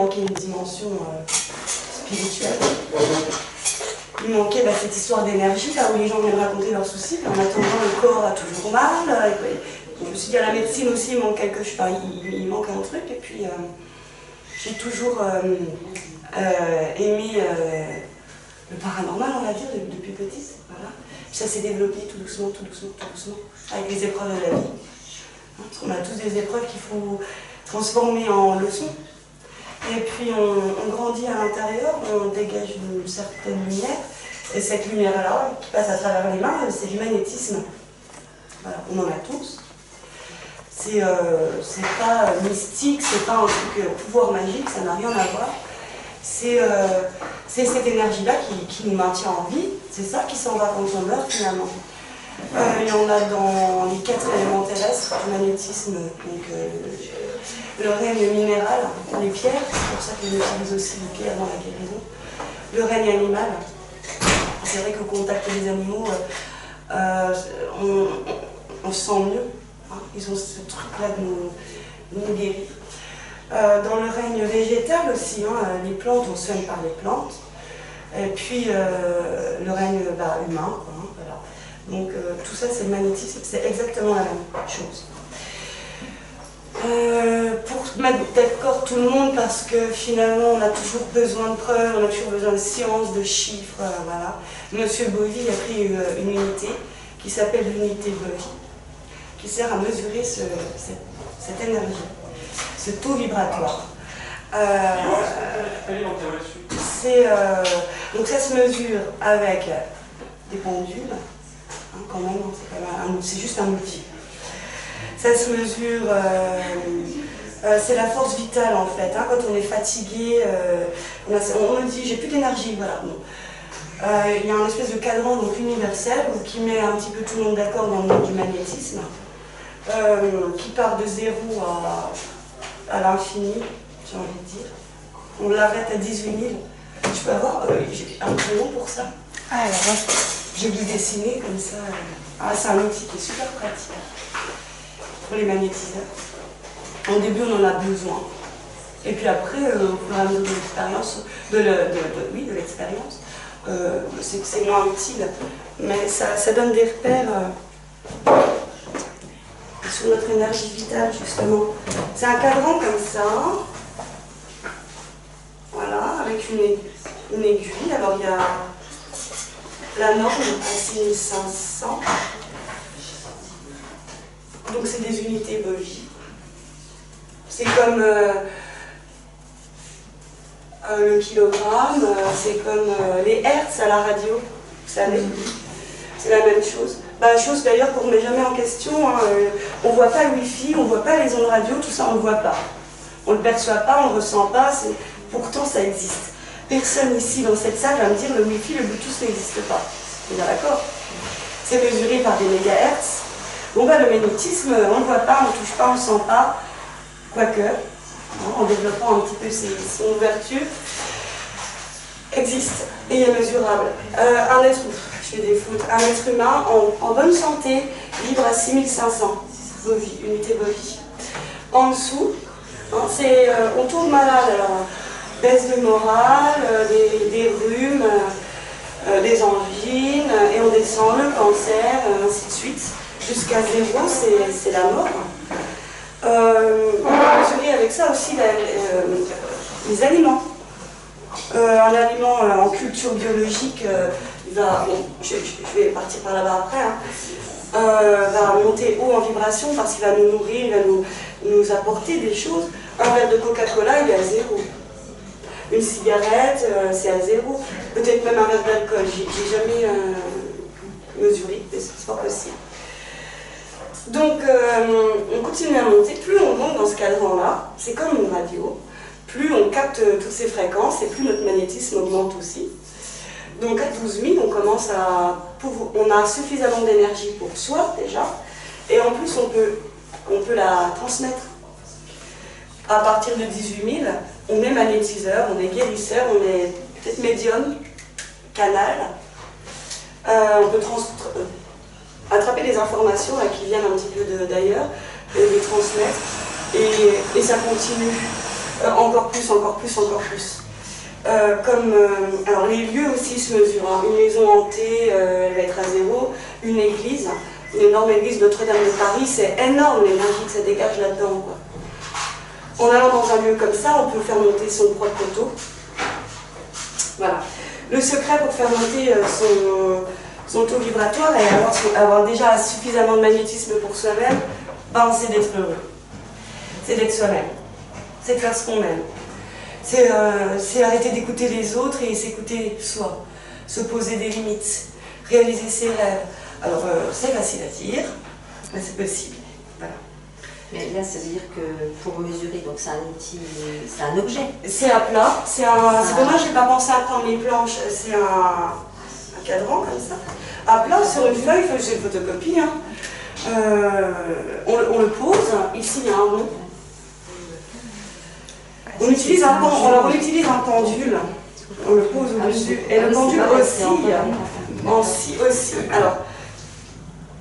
manquait une dimension spirituelle. Il manquait cette histoire d'énergie, là où les gens viennent raconter leurs soucis, en attendant le corps a toujours mal. Je me suis dit à la médecine aussi, il manque quelque chose, il manque un truc, et puis j'ai toujours aimé le paranormal, on va dire, depuis petite. Voilà. Puis ça s'est développé tout doucement, avec les épreuves de la vie. Parce qu'on a tous des épreuves qu'il faut transformer en leçons. Et puis on grandit à l'intérieur, on dégage une certaine lumière, et cette lumière-là, qui passe à travers les mains, c'est du magnétisme. Voilà, on en a tous. C'est pas mystique, c'est pas un truc pouvoir magique, ça n'a rien à voir. C'est cette énergie-là qui nous maintient en vie, c'est ça qui s'en va quand on meurt finalement. Il y en a dans les 4 éléments terrestres, le magnétisme, donc le règne minéral, les pierres, c'est pour ça qu'on utilise aussi les pierres dans la guérison. Le règne animal, c'est vrai qu'au contact des animaux, on se sent mieux. Hein. Ils ont ce truc-là de nous guérir. Dans le règne végétal aussi, hein, les plantes, on soigne par les plantes. Et puis le règne humain, quoi, hein, voilà. Donc tout ça c'est le magnétisme, c'est exactement la même chose. Pour mettre d'accord tout le monde, parce que finalement on a toujours besoin de preuves, on a toujours besoin de sciences, de chiffres, voilà. Monsieur Bovy a pris une unité qui s'appelle l'unité Bovy, qui sert à mesurer cette énergie, ce taux vibratoire. Donc ça se mesure avec des pendules, hein, quand même, c'est juste un outil. Ça se mesure, c'est la force vitale en fait. Hein, quand on est fatigué, on me dit j'ai plus d'énergie, voilà. Bon. Il y a un espèce de cadran donc universel qui met un petit peu tout le monde d'accord dans le monde du magnétisme, qui part de 0 à l'infini, j'ai envie de dire. On l'arrête à 18 000. Je peux avoir j'ai un crayon pour ça. Ah, alors, j'ai dû dessiner comme ça. Ah, c'est un outil qui est super pratique pour les magnétiseurs. Au début, on en a besoin. Et puis après, au fur et à mesure de l'expérience, de l'expérience, c'est moins utile. Mais ça donne des repères sur notre énergie vitale, justement. C'est un cadran comme ça. Voilà, avec une aiguille. Alors il y a la norme à 6500. Donc c'est des unités Bovy. C'est comme le kilogramme, c'est comme les hertz à la radio, vous savez. C'est la même chose. Chose d'ailleurs qu'on ne met jamais en question. Hein. On ne voit pas le Wi-Fi, on ne voit pas les ondes radio, tout ça on ne le voit pas. On ne le perçoit pas, on ne le ressent pas. Pourtant, ça existe. Personne ici dans cette salle va me dire le Wi-Fi, le Bluetooth n'existe pas. Vous êtes bien d'accord? C'est mesuré par des mégahertz. Bon, le magnétisme, on ne le voit pas, on ne touche pas, on ne le sent pas. Quoique, en développant un petit peu son ouverture, existe et est mesurable. Je fais des fautes. Un être humain en bonne santé vibre à 6500 Bovy, unité Bovy. En dessous, hein, on tombe malade. Alors, baisse de morale, des rhumes, des angines, et on descend le cancer, ainsi de suite. Jusqu'à 0, c'est la mort. On va mesurer avec ça aussi les aliments. Un aliment en culture biologique, je vais partir par là-bas après, hein, va monter haut en vibration parce qu'il va nous nourrir, il va nous apporter des choses. Un verre de Coca-Cola, il est à 0. Une cigarette, c'est à 0. Peut-être même un verre d'alcool. J'ai jamais mesuré, mais c'est pas possible. Donc, on continue à monter. Plus on monte dans ce cadran-là, c'est comme une radio. Plus on capte toutes ces fréquences et plus notre magnétisme augmente aussi. Donc, à 12 000, on a suffisamment d'énergie pour soi, déjà. Et en plus, on peut la transmettre. À partir de 18 000, on est magnétiseur, on est guérisseur, on est peut-être médium, canal. On peut attraper des informations là, qui viennent un petit peu d'ailleurs, et les transmettre, et ça continue. Encore plus, encore plus, encore plus. Alors les lieux aussi se mesurent. Hein. Une maison hantée, elle va être à 0. Une église, une énorme église Notre-Dame de Paris, c'est énorme l'énergie que ça dégage là-dedans. En allant dans un lieu comme ça, on peut faire monter son propre poteau. Voilà. Le secret pour faire monter son taux vibratoire et avoir déjà suffisamment de magnétisme pour soi-même, ben, c'est d'être heureux. C'est d'être soi-même. C'est de faire ce qu'on aime. C'est arrêter d'écouter les autres et s'écouter soi. Se poser des limites. Réaliser ses rêves. Alors, c'est facile à dire, mais c'est possible. Voilà. Mais là, ça veut dire que pour mesurer, donc c'est un outil, c'est un objet. C'est à plat. C'est dommage, je n'ai pas pensé à prendre les planches. C'est un cadran comme ça. À plat, sur une feuille, j'ai une photocopie. Hein. On le pose. Ici, il y a un rond. On utilise un pendule. On le pose au-dessus. Et le pendule aussi. Alors,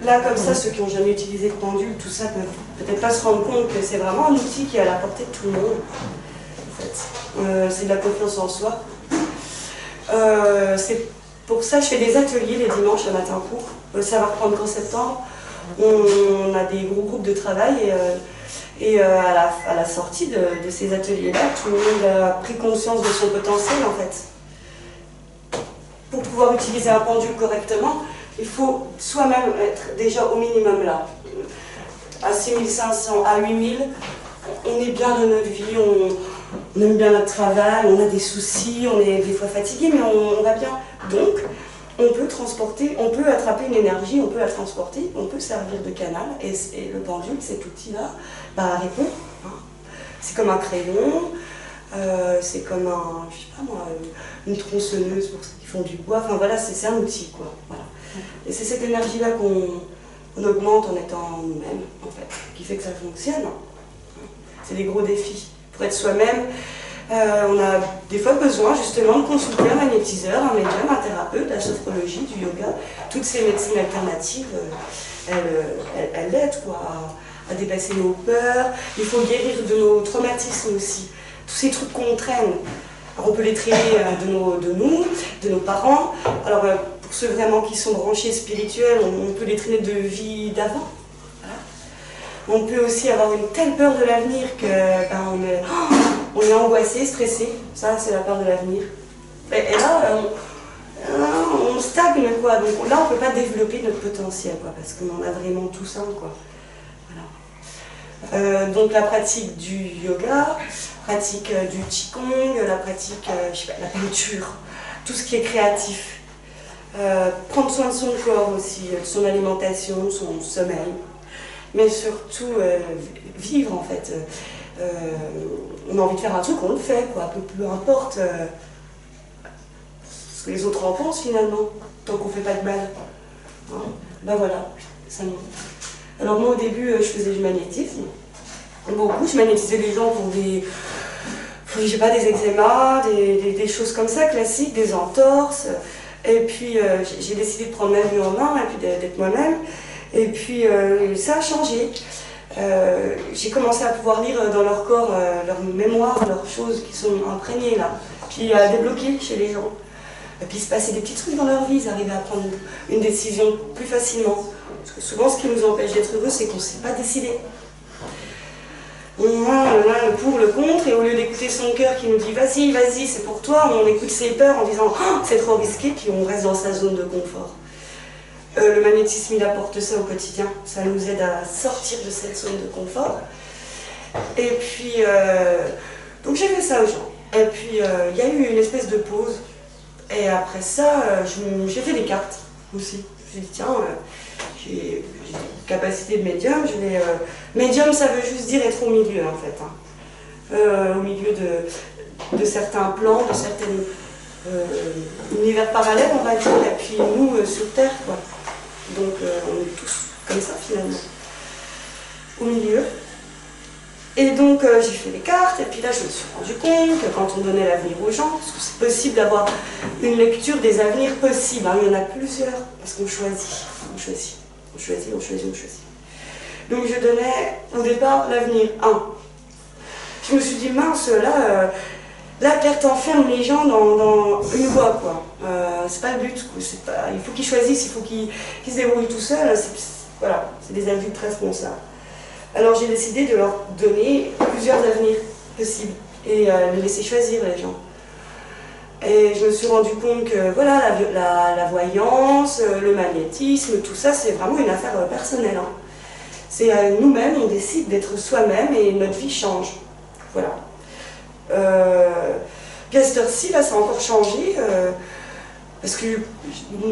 là, comme ça, ceux qui n'ont jamais utilisé de pendule, tout ça, peuvent peut-être pas se rendre compte que c'est vraiment un outil qui est à la portée de tout le monde. En fait. C'est de la confiance en soi. C'est pour ça que je fais des ateliers les dimanches à matin court. Ça va reprendre qu'en septembre. On a des gros groupes de travail et à la sortie de ces ateliers-là, tout le monde a pris conscience de son potentiel en fait. Pour pouvoir utiliser un pendule correctement, il faut soi-même être déjà au minimum là. À 6500, à 8000, on est bien dans notre vie, on aime bien notre travail, on a des soucis, on est des fois fatigué, mais on va bien. Donc, on peut transporter, on peut attraper une énergie, on peut la transporter, on peut servir de canal, et le pendule, cet outil-là, bah, répond. Hein. C'est comme un crayon, c'est comme je sais pas moi, une tronçonneuse pour ceux qui font du bois, enfin voilà, c'est un outil, quoi. Voilà. Et c'est cette énergie-là qu'on augmente en étant nous-mêmes, en fait, qui fait que ça fonctionne. C'est des gros défis. Pour être soi-même, on a des fois besoin justement de consulter un magnétiseur, un médium, un thérapeute, la sophrologie, du yoga. Toutes ces médecines alternatives, elles aident quoi, à dépasser nos peurs. Il faut guérir de nos traumatismes aussi. Tous ces trucs qu'on traîne. Alors on peut les traiter de nos parents. Alors pour ceux vraiment qui sont branchés spirituels, on peut les traîner de vie d'avant. On peut aussi avoir une telle peur de l'avenir que on est angoissé, stressé. Ça, c'est la peur de l'avenir. Et là, on stagne, quoi. Donc là, on ne peut pas développer notre potentiel, quoi, parce qu'on a vraiment tout ça, quoi. Voilà. Donc la pratique du yoga, pratique du qigong, la pratique, je sais pas, la peinture, tout ce qui est créatif. Prendre soin de son corps aussi, de son alimentation, de son sommeil. Mais surtout vivre en fait. On a envie de faire un truc, on le fait, quoi. Peu importe ce que les autres en pensent finalement, tant qu'on ne fait pas de mal. Hein, ben voilà, ça monte. Alors moi au début je faisais du magnétisme, beaucoup, je magnétisais les gens pour des, je sais pas, des eczémas, des choses comme ça, classiques, des entorses. Et puis j'ai décidé de prendre ma vie en main et puis d'être moi-même. Et puis ça a changé. J'ai commencé à pouvoir lire dans leur corps, leur mémoire, leurs choses qui sont imprégnées là. Puis à débloquer chez les gens. Et puis il se passait des petits trucs dans leur vie, ils arrivaient à prendre une décision plus facilement. Parce que souvent ce qui nous empêche d'être heureux, c'est qu'on ne sait pas décider. On a le pour, le contre, et au lieu d'écouter son cœur qui nous dit vas-y, vas-y, c'est pour toi, on écoute ses peurs en disant oh, c'est trop risqué, puis on reste dans sa zone de confort. Le magnétisme, il apporte ça au quotidien. Ça nous aide à sortir de cette zone de confort. Et puis, donc j'ai fait ça aux gens. Et puis, il y a eu une espèce de pause. Et après ça, j'ai fait des cartes aussi. Je me suis dit, tiens, j'ai une capacité de médium. Médium, ça veut juste dire être au milieu, en fait. Hein. Au milieu de certains plans, de certains univers parallèles, on va dire. Et puis, nous, sur Terre, quoi. Donc on est tous comme ça finalement, au milieu. Et donc j'ai fait des cartes, et puis là je me suis rendu compte que quand on donnait l'avenir aux gens, parce que c'est possible d'avoir une lecture des avenirs possibles, hein, il y en a plusieurs, parce qu'on choisit, on choisit, on choisit, on choisit, on choisit. Donc je donnais au départ l'avenir 1. je me suis dit, mince, là Claire t'enferme les gens dans une voie, quoi. C'est pas le but, quoi. Il faut qu'ils choisissent, il faut qu'ils se débrouillent tout seuls. Voilà, c'est des adultes responsables. Alors j'ai décidé de leur donner plusieurs avenirs possibles et de laisser choisir les gens. Et je me suis rendu compte que voilà, la voyance, le magnétisme, tout ça, c'est vraiment une affaire personnelle. Hein. C'est nous-mêmes, on décide d'être soi-même et notre vie change. Voilà. Puis à cette heure-ci, là, ça a encore changé, parce que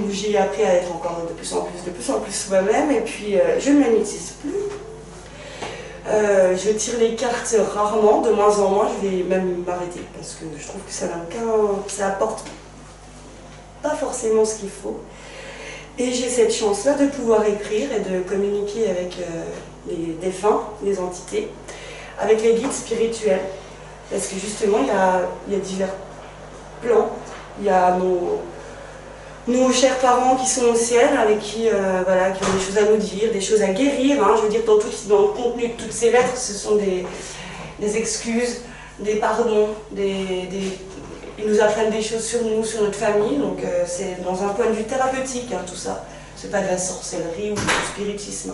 j'ai appris à être encore de plus en plus soi-même, et puis je ne magnétise plus. Je tire les cartes rarement, de moins en moins, je vais même m'arrêter parce que je trouve que ça apporte pas forcément ce qu'il faut. Et j'ai cette chance-là de pouvoir écrire et de communiquer avec les défunts, les entités, avec les guides spirituels. Parce que justement, il y a divers plans. Il y a nos chers parents qui sont au ciel, avec qui, voilà, qui ont des choses à nous dire, des choses à guérir. Hein. Je veux dire, dans le contenu de toutes ces lettres, ce sont des excuses, des pardons, ils nous apprennent des choses sur nous, sur notre famille. Donc c'est dans un point de vue thérapeutique, hein, tout ça. C'est pas de la sorcellerie ou du spiritisme.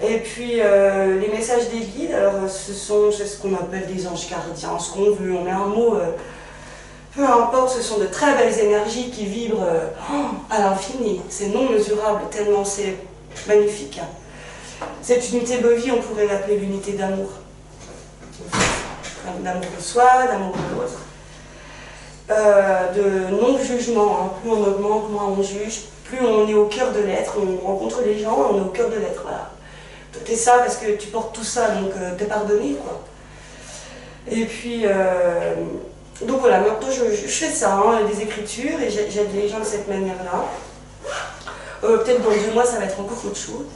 Et puis les messages des guides, alors c'est ce qu'on appelle des anges gardiens, ce qu'on veut, on met un mot. Peu importe, ce sont de très belles énergies qui vibrent à l'infini. C'est non mesurable, tellement c'est magnifique. Cette unité Bovie, on pourrait l'appeler l'unité d'amour. D'amour de soi, d'amour de l'autre. De non-jugement. Hein. Plus on augmente, moins on juge. Plus on est au cœur de l'être. On rencontre les gens, on est au cœur de l'être. Voilà. T'es ça parce que tu portes tout ça, donc t'es pardonné, quoi. Et puis... donc voilà, maintenant je fais ça, hein, des écritures, et j'aide les gens de cette manière-là. Peut-être dans 2 mois, ça va être encore autre chose.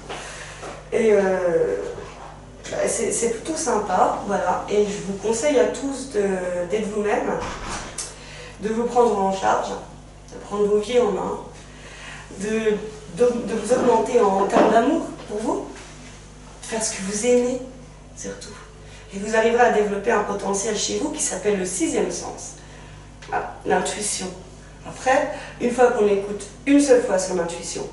Et c'est plutôt sympa, voilà. Et je vous conseille à tous d'être vous-même, de vous prendre en charge, de prendre vos vies en main, de vous augmenter en termes d'amour pour vous, de faire ce que vous aimez, surtout. Et vous arriverez à développer un potentiel chez vous qui s'appelle le 6e sens, l'intuition. Après, une fois qu'on écoute une seule fois son intuition,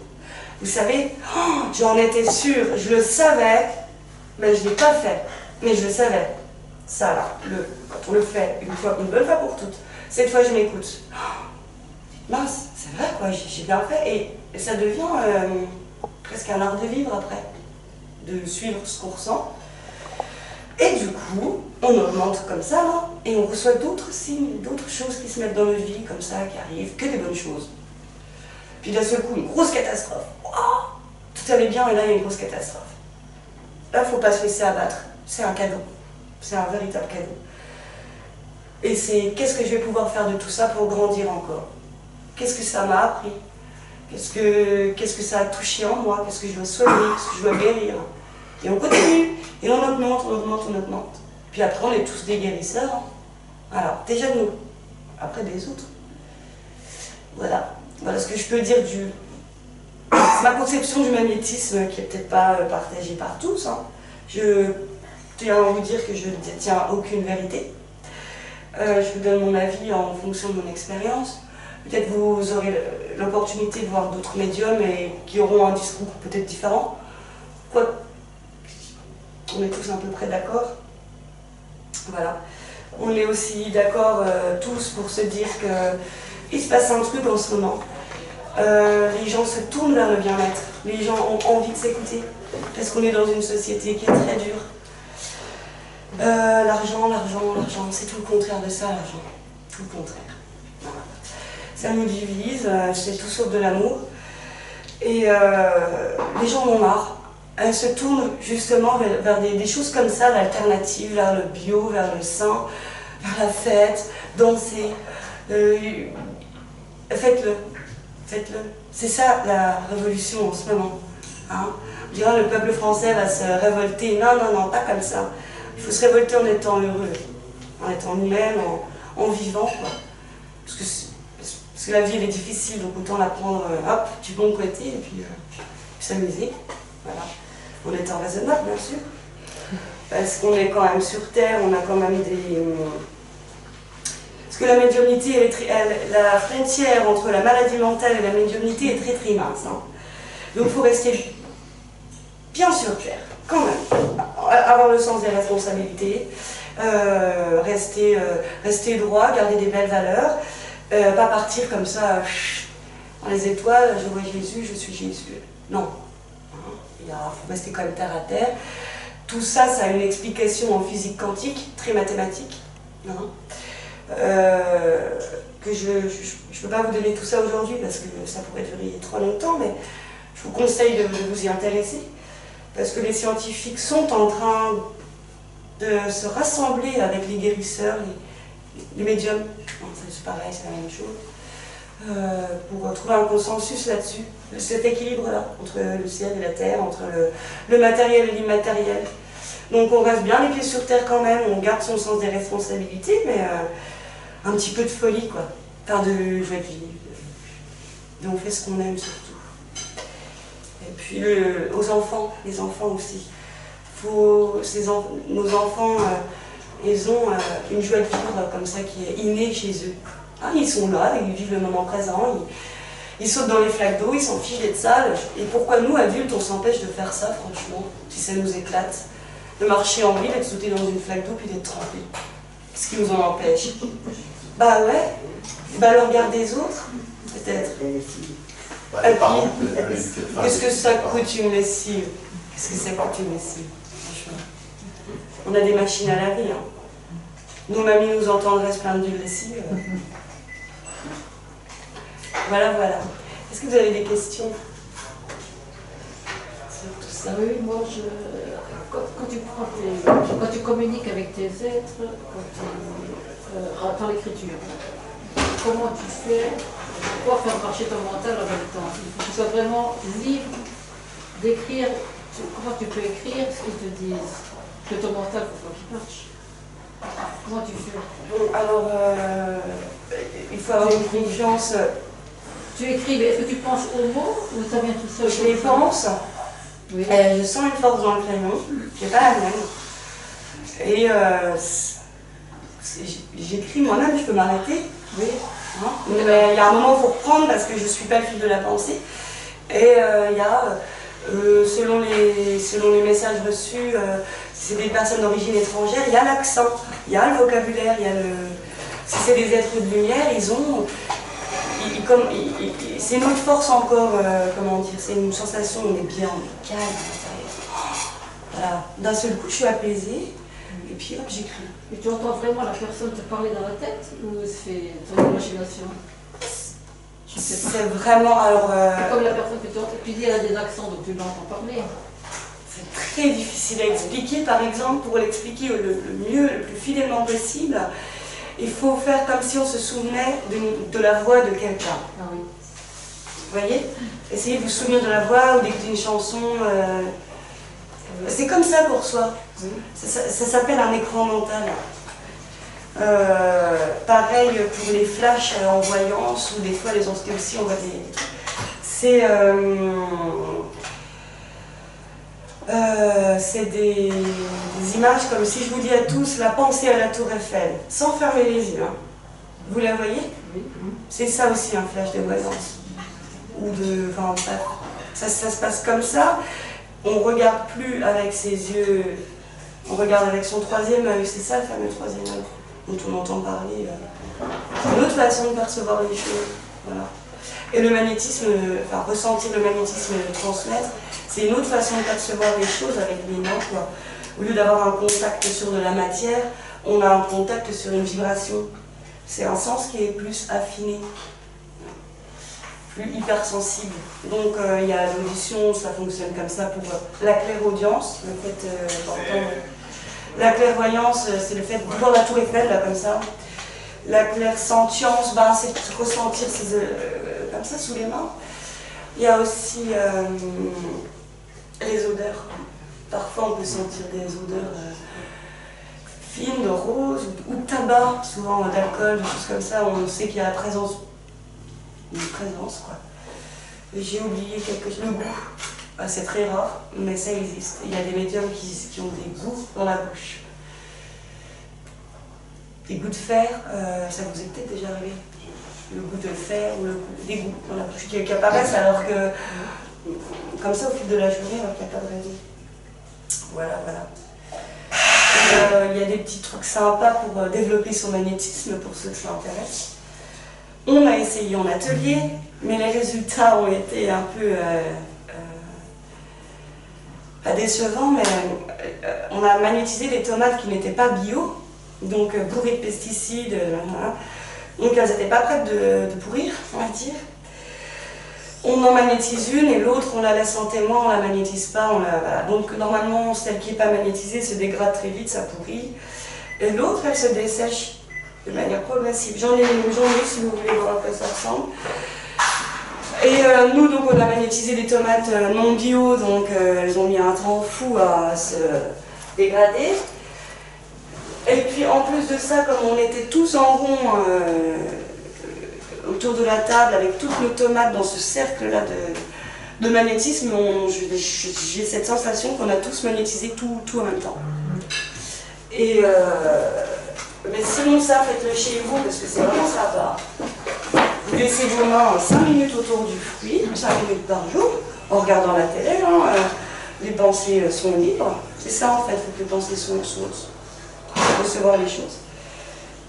vous savez, oh, j'en étais sûre, je le savais, mais je ne l'ai pas fait, mais je le savais. Ça là, quand on le fait une fois, une bonne fois pour toutes, cette fois je m'écoute. Oh, mince, c'est vrai quoi, j'ai bien fait, et ça devient presque un art de vivre après, de suivre ce qu'on ressent. Et du coup, on augmente comme ça, là, et on reçoit d'autres signes, d'autres choses qui se mettent dans notre vie, comme ça, qui arrivent, que des bonnes choses. Puis d'un seul coup, une grosse catastrophe. Oh, tout allait bien, et là, il y a une grosse catastrophe. Là, il ne faut pas se laisser abattre. C'est un cadeau. C'est un véritable cadeau. Et c'est qu'est-ce que je vais pouvoir faire de tout ça pour grandir encore? Qu'est-ce que ça m'a appris? Qu'est-ce que ça a touché en moi? Qu'est-ce que je dois soigner? Qu'est-ce que je dois guérir? Et on continue, et on augmente, on augmente, on augmente. Puis après, on est tous des guérisseurs. Hein. Alors, déjà de nous, après des autres. Voilà. Voilà ce que je peux dire c'est ma conception du magnétisme qui n'est peut-être pas partagée par tous. Hein. Je tiens à vous dire que je ne détiens aucune vérité. Je vous donne mon avis en fonction de mon expérience. Peut-être vous aurez l'opportunité de voir d'autres médiums et qui auront un discours peut-être différent. Quoi, on est tous à peu près d'accord. Voilà. On est aussi d'accord tous pour se dire qu'il se passe un truc en ce moment. Les gens se tournent vers le bien-être. Les gens ont envie de s'écouter. Parce qu'on est dans une société qui est très dure. L'argent, l'argent, l'argent, c'est tout le contraire de ça, l'argent. Tout le contraire. Voilà. Ça nous divise, c'est tout sauf de l'amour. Et les gens en ont marre. Elles se tournent justement vers des choses comme ça, l'alternative, vers le bio, vers le sain, vers la fête, danser. Faites-le, faites-le. C'est ça la révolution en ce moment. Hein? On dirait le peuple français va se révolter. Non, non, non, pas comme ça. Il faut se révolter en étant heureux, en étant nous-mêmes, en vivant. Quoi. Parce que la vie elle est difficile, donc autant la prendre hop, du bon côté et puis s'amuser. Voilà. En étant raisonnable, bien sûr. parce qu'on est quand même sur Terre, on a quand même des... Parce que la médiumnité, la frontière entre la maladie mentale et la médiumnité est très très mince. Hein. Donc il faut rester bien sur Terre, quand même. Avoir le sens des responsabilités, rester droit, garder des belles valeurs, pas partir comme ça dans les étoiles, je vois Jésus, je suis Jésus. Non. Il faut rester quand même terre à terre. Tout ça, ça a une explication en physique quantique, très mathématique. Que je ne peux pas vous donner tout ça aujourd'hui parce que ça pourrait durer trop longtemps, mais je vous conseille de vous y intéresser parce que les scientifiques sont en train de se rassembler avec les guérisseurs, les médiums, c'est pareil, c'est la même chose, pour trouver un consensus là-dessus, cet équilibre-là, entre le ciel et la terre, entre le matériel et l'immatériel. Donc on reste bien les pieds sur terre quand même, on garde son sens des responsabilités, mais un petit peu de folie, quoi. Enfin, de joie de vivre. Et on fait ce qu'on aime surtout. Et puis aux enfants, les enfants aussi. Nos enfants, ils ont une joie de vivre comme ça qui est innée chez eux. Hein, ils sont là, ils vivent le moment présent, ils sautent dans les flaques d'eau, ils s'en fichent d'être sales. Et pourquoi nous, adultes, on s'empêche de faire ça, franchement, si ça nous éclate? De marcher en ville et de sauter dans une flaque d'eau puis d'être trempé. Qu'est-ce qui nous en empêche? Bah ouais, bah le regard des autres, peut-être. Et puis, qu'est-ce que ça coûte une lessive? Qu'est-ce que ça coûte une lessive? Franchement. On a des machines à laver. Hein. Nos mamies nous entendraient se plaindre d'une lessive. Voilà, voilà. Est-ce que vous avez des questions sur tout ça? Oui, moi, quand tu communiques avec tes êtres, dans l'écriture, comment tu fais pour faire marcher ton mental en même temps? Il faut que tu sois vraiment libre d'écrire. Comment tu peux écrire ce qu'ils te disent? Que ton mental, il faut qu'il marche. Comment tu fais? Bon, alors, il faut avoir une confiance. Tu écris, mais est-ce que tu penses aux mots ou ça vient tout seul? Je les pense. Oui. Je sens une force dans le crayon. Je n'ai pas la mienne. Et j'écris moi-même, je peux m'arrêter. Oui. Hein, mais il y a un moment où il faut reprendre parce que je ne suis pas le fil de la pensée. Et il y a, selon les messages reçus, si c'est des personnes d'origine étrangère, il y a l'accent, il y a le vocabulaire, il y a le... Si c'est des êtres de lumière, ils ont... c'est une autre force encore, comment dire, c'est une sensation, on est bien, on est calme à l'intérieur. Voilà, d'un seul coup je suis apaisée, et puis hop, j'écris. Et tu entends vraiment la personne te parler dans la tête ou c'est ton imagination? C'est vraiment, alors... Comme la personne que tu dis, elle a des accents, donc tu l'entends parler. C'est très difficile à expliquer, par exemple, pour l'expliquer le mieux, le plus fidèlement possible, il faut faire comme si on se souvenait de la voix de quelqu'un. Ah oui. Vous voyez? Essayez de vous souvenir de la voix ou d'écouter une chanson. C'est comme ça pour soi. Oui. Ça s'appelle un écran mental. Pareil pour les flashs en voyance, ou des fois les entités aussi, on voit des trucs. C'est des images comme si je vous dis à tous la pensée à la tour Eiffel, sans fermer les yeux. Hein. Vous la voyez? Oui. C'est ça aussi un flash de voyance. Ou de... Enfin, ça se passe comme ça. On ne regarde plus avec ses yeux, on regarde avec son troisième œil. C'est ça le fameux troisième œil dont on entend parler. C'est une autre façon de percevoir les choses. Voilà. Et le magnétisme, enfin ressentir le magnétisme et le transmettre, c'est une autre façon de percevoir les choses avec les mains, quoi. Au lieu d'avoir un contact sur de la matière, on a un contact sur une vibration. C'est un sens qui est plus affiné, plus hypersensible. Donc il y a l'audition, ça fonctionne comme ça pour la clairaudience, le fait d'entendre. La clairvoyance, c'est le fait de voir la tour Eiffel, là, comme ça. La clairsentience, ben, c'est de ressentir comme ça sous les mains. Il y a aussi les odeurs. Parfois, on peut sentir des odeurs fines, de rose ou de tabac, souvent d'alcool, des choses comme ça. On sait qu'il y a la présence, une présence, quoi. J'ai oublié quelque chose, le goût. C'est très rare, mais ça existe. Il y a des médiums qui ont des goûts dans la bouche. Des goûts de fer, ça vous est peut-être déjà arrivé. Le goût de fer ou des goûts dans la bouche qui apparaissent alors que, comme ça, au fil de la journée, alors qu'il n'y a pas de raison. Voilà, voilà. Il y a des petits trucs sympas pour développer son magnétisme, pour ceux que ça intéresse. On a essayé en atelier, mais les résultats ont été un peu pas décevants, mais on a magnétisé des tomates qui n'étaient pas bio, donc bourrées de pesticides, donc elles n'étaient pas prêtes de pourrir, on va dire. On en magnétise une et l'autre on la laisse en témoin, on la magnétise pas, voilà. Donc normalement celle qui n'est pas magnétisée se dégrade très vite, ça pourrit. Et l'autre elle se dessèche de manière progressive. J'en ai si vous voulez voir à quoi ça ressemble. Et nous donc on a magnétisé des tomates non bio, donc elles ont mis un temps fou à se dégrader. Et puis en plus de ça, comme on était tous en rond autour de la table avec toutes nos tomates dans ce cercle-là de magnétisme, j'ai cette sensation qu'on a tous magnétisé tout en même temps. Et mais sinon ça, faites-le chez vous parce que c'est vraiment sympa. Vous laissez vos mains 5 minutes autour du fruit, 5 minutes par jour, en regardant la télé, les pensées sont libres. C'est ça en fait, il faut que les pensées sont sources, recevoir les choses.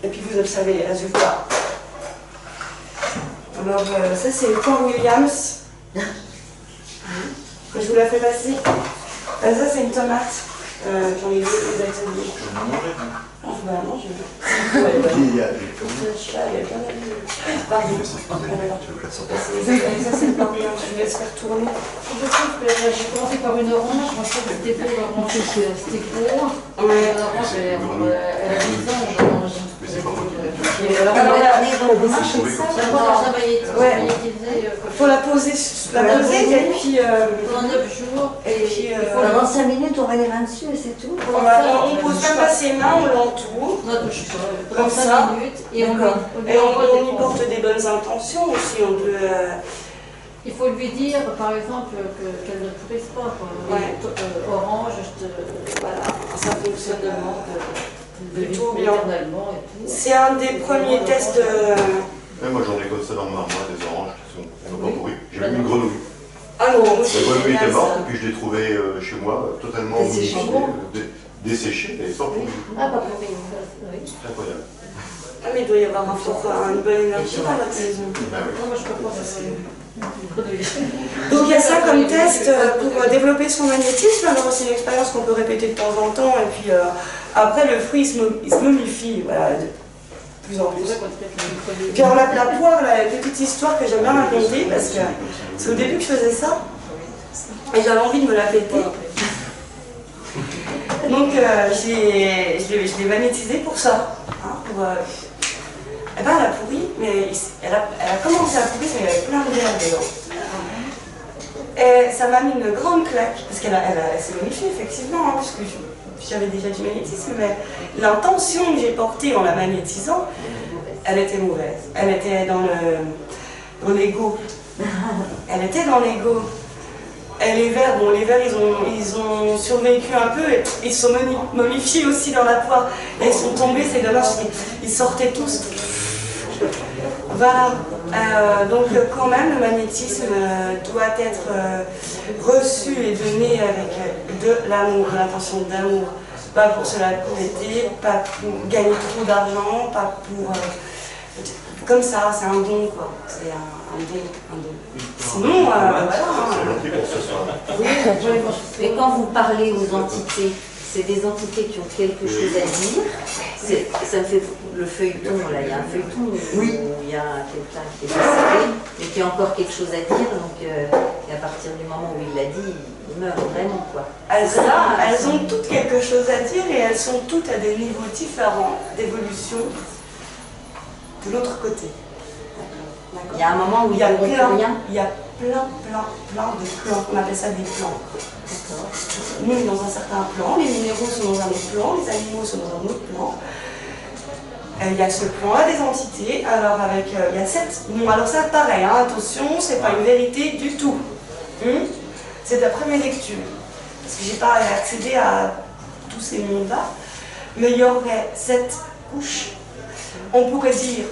Et puis vous observez les résultats. Alors, ça c'est le Port Williams. Je vous la fais passer. Ça c'est une tomate. J'en ai vu les ateliers. Ah, bah non, je veux. Il y a bien pardon. Ça c'est le Port Williams. Je vous laisse faire tourner. Je trouve que j'ai commencé par une orange. Moi je trouve que c'était beau, l'orange c'était court. L'orange elle a 10 ans, on mange. Alors, il faut la poser et puis pendant 9 jours. Et puis pendant 5 minutes, on va les mains dessus et c'est tout. On pose même pas ses mains, on l'entoure. Comme ça. Et on y porte des bonnes intentions aussi. On peut, il faut lui dire, par exemple, qu'elle ne pourrisse pas. Ouais. Orange, voilà, ça fonctionne plutôt bien. C'est un des premiers tests. Moi j'en ai comme ça dans ma armoire, des oranges qui sont pas pourries. J'ai même une grenouille. Ah non, la grenouille était morte et puis je l'ai trouvée chez moi, totalement desséchée et sans pourri du tout. Ah, pas pourri, oui. C'est incroyable. Ah mais il doit y avoir une bonne énergie dans votre maison. Moi je comprends ça. Donc il y a ça comme test pour développer son magnétisme. Alors c'est une expérience qu'on peut répéter de temps en temps et puis après le fruit il se momifie, voilà, de plus en plus. Puis alors la poire, la petite histoire que j'aime bien raconter parce que c'est au début que je faisais ça et j'avais envie de me la péter. Donc je l'ai magnétisé pour ça. Eh ben, elle a pourri, mais elle a commencé à pourrir, mais il y avait plein de verre dedans. Et ça m'a mis une grande claque, parce qu'elle s'est modifiée effectivement, puisque j'avais déjà du magnétisme, mais l'intention que j'ai portée en la magnétisant, elle était mauvaise. Elle était dans l'ego. Elle était dans l'ego. Et les vers, ils ont survécu un peu, et ils sont momifiés aussi dans la poire. Et ils sont tombés, c'est dommage, ils sortaient tous. Voilà, donc quand même le magnétisme doit être reçu et donné avec de l'amour, de l'intention d'amour. Pas pour se la péter, pas pour gagner trop d'argent, pas pour... comme ça, c'est un don quoi, c'est un don. Sinon, voilà. Mais quand vous parlez aux entités, c'est des entités qui ont quelque chose à dire. Ça me fait le feuilleton, là, il y a un feuilleton où il y a quelqu'un qui est décédé, mais qui a encore quelque chose à dire, donc et à partir du moment où il l'a dit, il meurt vraiment, quoi. Elles ont toutes quelque chose à dire et elles sont toutes à des niveaux différents d'évolution de l'autre côté. Il y a un moment où il y a plein de plans, on appelle ça des plans. Nous, dans un certain plan, les minéraux sont dans un autre plan, les animaux sont dans un autre plan. Il y a ce plan-là des entités, alors il y a 7. Bon, alors ça, pareil, hein, attention, c'est pas une vérité du tout. c'est d'après mes lectures, parce que j'ai pas accédé à tous ces mondes-là, mais il y aurait 7 couches, on pourrait dire,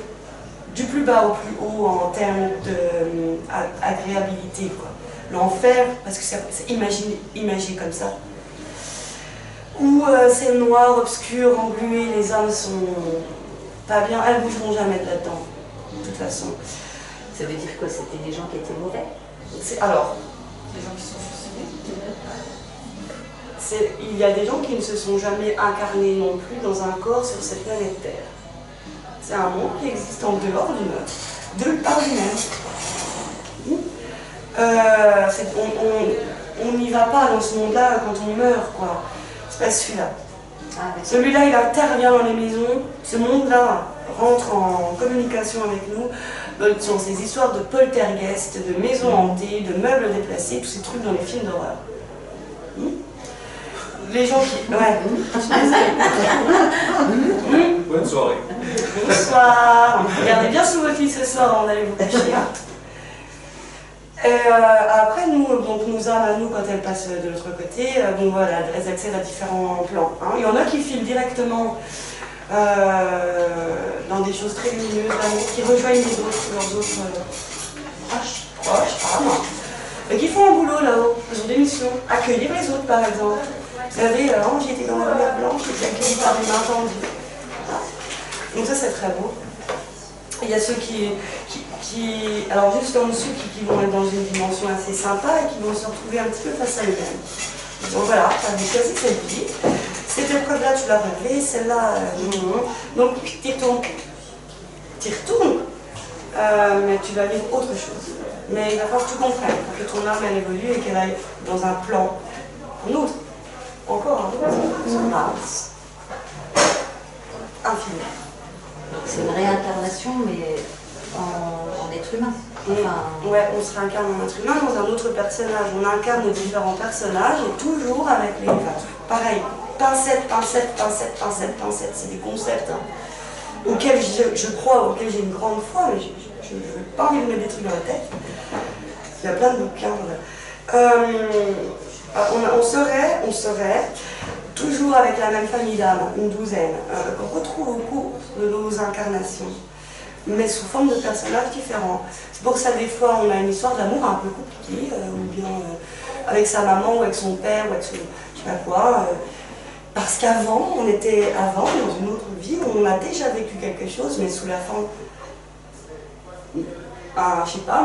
du plus bas au plus haut en termes d'agréabilité, quoi. L'enfer, parce que c'est imagé comme ça. Où c'est noir, obscur, englué, les âmes sont pas bien, elles bougeront jamais de là-dedans, de toute façon. Ça veut dire quoi? C'était des gens qui étaient mauvais? Alors, Les gens qui sont suicidés, il y a des gens qui ne se sont jamais incarnés non plus dans un corps sur cette planète Terre. C'est un monde qui existe en dehors du nôtre, par lui-même. On n'y va pas dans ce monde-là quand on meurt, quoi. C'est pas celui-là. Celui-là, il intervient dans les maisons. Ce monde-là rentre en communication avec nous. Dans ces histoires de poltergeist, de maisons hantées, de meubles déplacés, tous ces trucs dans les films d'horreur. Les gens qui... Ouais. Bonne soirée. Bonsoir. Regardez bien sous votre lit ce soir avant d'aller vous coucher. Après, nos âmes à nous, quand elles passent de l'autre côté, bon voilà, elles accèdent à différents plans. Hein. Il y en a qui filent directement dans des choses très lumineuses, qui rejoignent leurs autres proches, femmes, et qui font un boulot là-haut. Ils ont des missions. Accueillir les autres, par exemple. Vous savez, j'ai été dans la mer blanche, j'ai été accueillie par des mains tendues. Voilà. Donc ça, c'est très beau. Il y a ceux qui alors juste en dessous, qui vont être dans une dimension assez sympa et qui vont se retrouver un petit peu face à eux-mêmes. Donc voilà, tu as choisi cette vie. Cette épreuve-là, tu l'as relevée, celle-là, non. Donc tu y retournes. Tu y retournes, mais tu vas vivre autre chose. Mais il va falloir que tu comprennes, que ton âme elle évolue et qu'elle aille dans un plan, un autre, encore un autre, sur Mars. Infini. C'est une réincarnation, mais en être humain. Enfin... Ouais, on se réincarne en être humain dans un autre personnage. On incarne différents personnages et toujours avec les... pareil, pincette, c'est des concepts auxquels je crois, auxquels j'ai une grande foi, mais je n'ai pas envie de mettre des trucs dans la tête. Il y a plein de bouquins. On serait toujours avec la même famille d'âmes, une douzaine, qu'on retrouve au cours de nos incarnations, mais sous forme de personnages différents. C'est pour ça des fois on a une histoire d'amour un peu compliquée, ou bien avec sa maman, ou avec son père, ou avec son je sais pas quoi, parce qu'avant, dans une autre vie, on a déjà vécu quelque chose, mais sous la forme, je sais pas,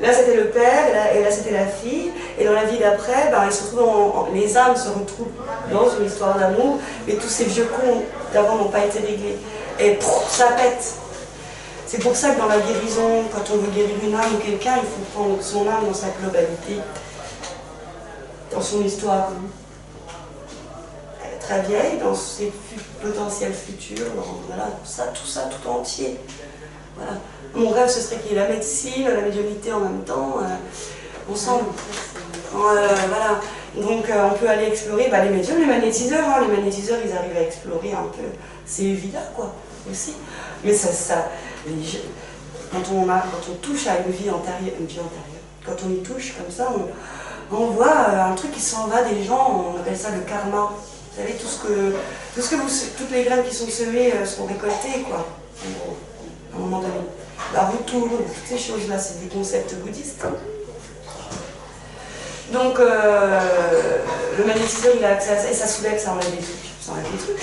là c'était le père, et là c'était la fille, et dans la vie d'après, les âmes se retrouvent dans une histoire d'amour, mais tous ces vieux cons d'avant n'ont pas été réglés. Et ça pète. C'est pour ça que dans la guérison, quand on veut guérir une âme ou quelqu'un, il faut prendre son âme dans sa globalité, dans son histoire. Elle est très vieille, dans ses potentiels futurs, voilà, tout ça, tout entier. Voilà. Mon rêve, ce serait qu'il y ait la médecine, la médiumnité en même temps, ensemble. Voilà. Donc on peut aller explorer les médiums, les magnétiseurs. Les magnétiseurs, ils arrivent à explorer un peu. C'est évident, quoi, aussi. Mais quand on touche à une vie antérieure, quand on y touche comme ça, on voit un truc qui s'en va des gens, on appelle ça le karma. Vous savez, toutes les graines qui sont semées sont récoltées, quoi, en gros, à un moment donné. La retour, toutes ces choses-là, c'est des concepts bouddhistes. Donc, le magnétiseur, il a accès à ça, et ça soulève, ça enlève des trucs. Ça enlève des trucs.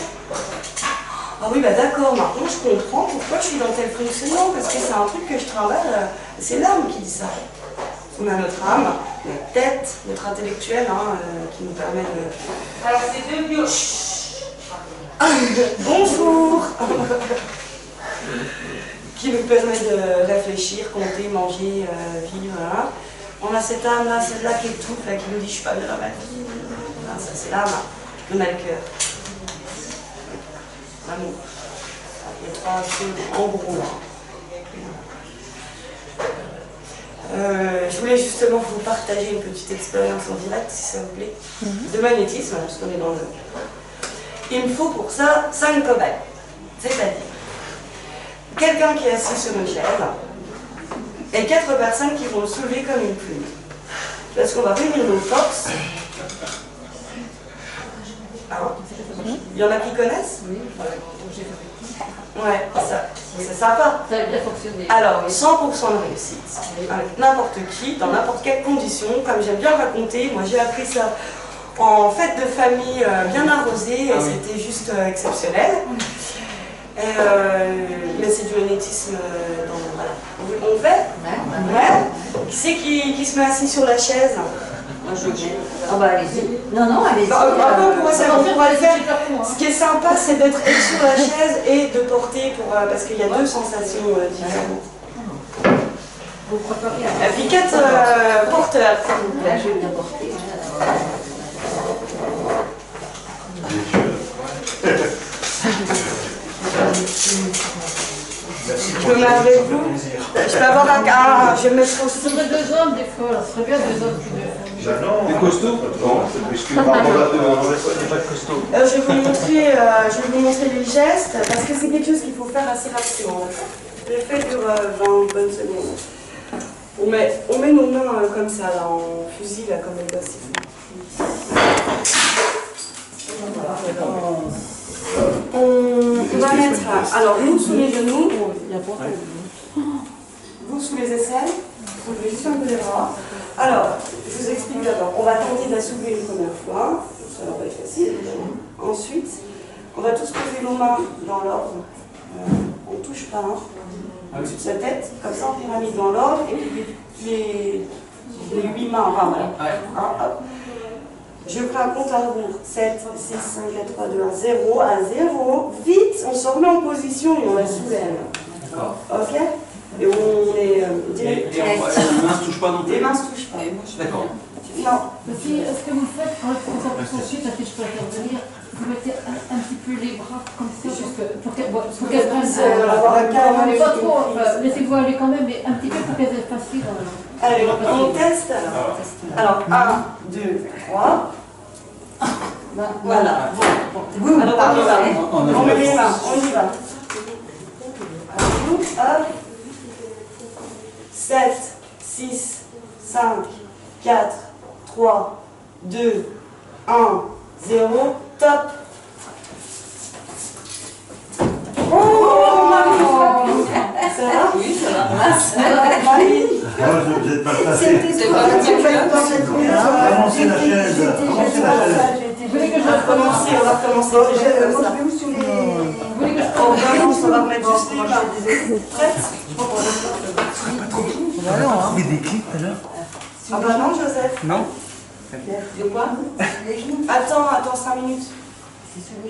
Ah oui, d'accord, maintenant je comprends pourquoi je suis dans tel fonctionnement, parce que c'est un truc que je trimballe, c'est l'âme qui dit ça. On a notre âme, notre tête, notre intellectuel, qui nous permet de... Alors c'est deux bio... Bonjour. Qui nous permet de réfléchir, compter, manger, vivre. On a cette âme-là, celle-là qui étouffe, qui nous dit « je suis pas bien dans ma vie ». Ça c'est l'âme, on a le cœur. L'amour. Il y a trois choses en gros. Je voulais justement vous partager une petite expérience en direct, si ça vous plaît, de magnétisme, parce qu'on est dans le... Il me faut pour ça 5 cobayes. C'est-à-dire, quelqu'un qui est assis sur une chaise, et 4 personnes qui vont le soulever comme une plume. parce qu'on va réunir nos forces. Alors, il y en a qui connaissent? Oui, Ouais, ça, c'est sympa. ça a bien fonctionné. Alors, 100% de réussite, avec n'importe qui, dans n'importe quelle condition, comme j'aime bien raconter. Moi, j'ai appris ça en fête de famille bien arrosée, et c'était juste exceptionnel. Mais c'est du magnétisme, voilà. On fait? Ouais. Qui c'est qui se met assis sur la chaise? Moi je vais. Ah bah allez-y. Non, allez-y. On va le faire. Ce qui est sympa, c'est d'être sur la chaise et de porter, parce qu'il y a deux sensations différentes. Vous préparez La piquette porteur. Là, je vais bien porter. Merci Je me mets avec vous. Je peux avoir un. Je vais me mettre Ce aussi. serait 2 hommes des fois, ce serait bien 2 hommes plus 2 femmes. Des costauds? Non, excuse-moi, on n'est pas de costaud. Je vais vous montrer les gestes parce que c'est quelque chose qu'il faut faire assez rapidement. L'effet dure 20 bonnes secondes. On met nos mains comme ça, là, en fusil, là, comme les gosses. On va mettre, alors nous sous les genoux, vous sous les aisselles, vous levez juste un peu les bras. Alors, je vous explique d'abord, on va tenter de la soulever une première fois, ça va être facile évidemment. Ensuite, on va tous poser nos mains dans l'ordre, on ne touche pas, au-dessus de sa tête, comme ça en pyramide dans l'ordre, et puis les 8 mains, enfin voilà. Hop. Je ferai un compte à rebours. 7, 6, 5, 4, 3, 2, 1, 0, à 0. Vite, on se remet en position et on la soulève. D'accord. Ok? Et on est Et les mains ne se touchent pas non plus? Les mains ne se touchent pas. D'accord. Non. Est-ce que vous le faites quand ensuite, si je peux intervenir, vous mettez un petit peu les bras comme ça, pour qu'elles prennent. Mais pas trop, laissez-vous aller quand même, mais un petit peu pour qu'elles aient facile. Allez, on teste alors. Alors, 1, 2, 3. Voilà. Bon. Alors, on y va. On met les mains, on y va. Hop. 7, 6, 5, 4, 3, 2, 1, 0, top. Oh, Marie! Ça va? Oui, ça va. Marie? Vous n'êtes pas le passé. C'est pas le Avancez la chaise. Avancez la chaise. Vous voulez que je On va recommencer. Vous voulez que je On va remettre juste les mains. Prête? Il y a des clips tout à l'heure. Ah bah non, Joseph. Non. De quoi? Attends 5 minutes.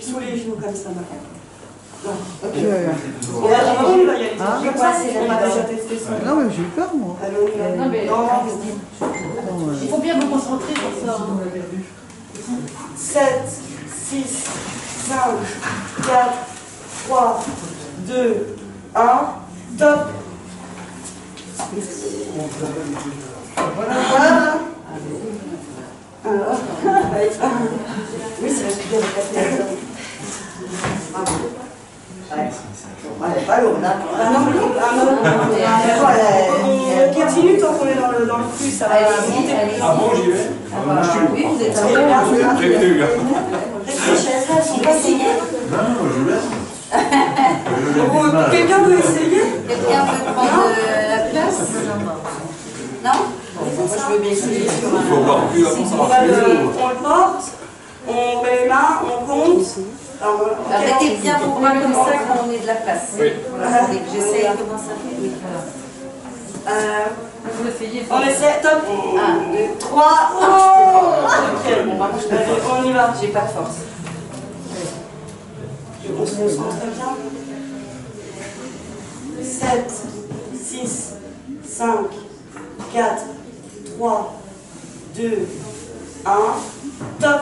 Sous les genoux comme ça, maintenant. Ok. On va y aller. On a déjà testé ça. Non, mais j'ai eu peur, moi. Allez, on y va. Non, mais il faut bien vous concentrer sur ça. 7, 6, 5, 4, 3, 2, 1, top. Voilà. Alors, oui, c'est la suite de la elle n'est pas lourde, hein. On continue tant qu'on est dans le flux, ça va monter. Ah bon, j'y vais? Oui, vous êtes Les chaises, elles sont pas essayer. Non, je laisse. Quelqu'un veut essayer? Quelqu'un veut prendre la place? Non? Moi je veux bien essayer sur un. Il faut voir plus avant ça. On le porte, on met les mains, on compte. Mettez bien vos bras comme ça quand on est de la place. Oui. J'essaie comment ça fait. Oui. Vous essayez. On essaie, top. 1, 2, 3. Ok, on y va. J'ai pas de force. On se concentre bien. 7, 6, 5, 4, 3, 2, 1, top.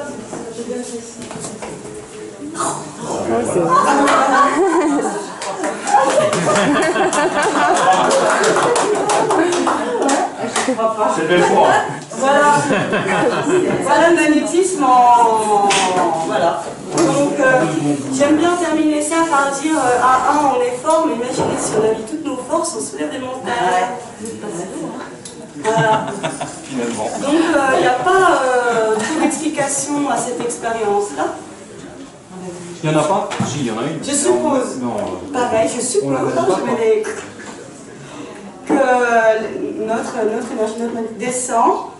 C'est belle fois. Voilà le magnétisme Voilà. Donc, j'aime bien terminer ça par dire à 1 on est fort, mais imaginez si on avait toutes nos forces, on soulève des montagnes. Voilà. Finalement. Donc il n'y a pas trop d'explication à cette expérience-là. Il n'y en a pas? Si, il y en a une. Je suppose. Non, Pareil, je suppose. on la connaît Non, pas, je mets des- que notre énergie, notre descend,